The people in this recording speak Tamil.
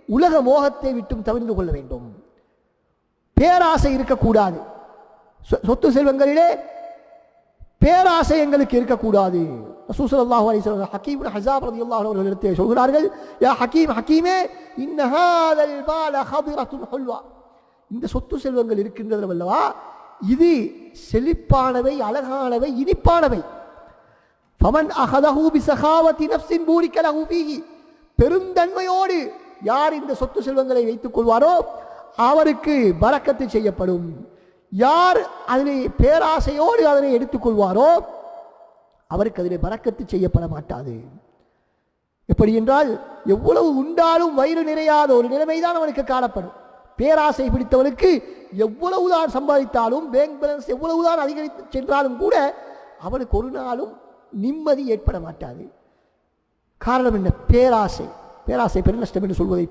உலக மோகத்தை விட்டும் தவிர்த்து கொள்ள வேண்டும். பேராசை இருக்கக்கூடாது. சொத்து செல்வங்களிலே பேராசை எங்களுக்கு இருக்கக்கூடாது. ரசூல் ஸல்லல்லாஹு அலைஹி வஸல்லம் ஹக்கீம் இப்னு ஹிஸாம் ரலியல்லாஹு அன்ஹு அவர்கள் சொல்கிறார்கள், யா ஹக்கீமே இன்ன ஹாதல் பால ஹதிரத்துன் ஹுல்வா, இந்த சொத்து செல்வங்கள் இருக்கின்றது அல்லவா, இது செழிப்பானவை, அழகானவை, இனிப்பானவை. ஃபமன் அஹதஹு பிஸகாவதி நஃப்ஸின் பூரிக லஹு ஃபீஹி, பெருந்தன்மையோடு யார் இந்த சொத்து செல்வங்களை வைத்துக் கொள்வாரோ அவருக்கு பரக்கத்து செய்யப்படும். யார் அதனை பேராசையோடு அதனை எடுத்துக்கொள்வாரோ அவருக்கு அதிலே பரக்கத்து செய்யப்பட மாட்டாது. எப்படி என்றால், எவ்வளவு உண்டாலும் வயிறு நிறையாத ஒரு நிலைமைதான் அவனுக்கு காணப்படும். பேராசை பிடித்தவனுக்கு எவ்வளவுதான் சம்பாதித்தாலும், பேங்க் பேலன்ஸ் எவ்வளவுதான் அதிகரித்து சென்றாலும் கூட அவனுக்கு ஒரு நாளும் நிம்மதி ஏற்பட மாட்டாது. காரணம் என்ன? பேராசை. பேராசை பெருநஷ்டம் என்று சொல்வதை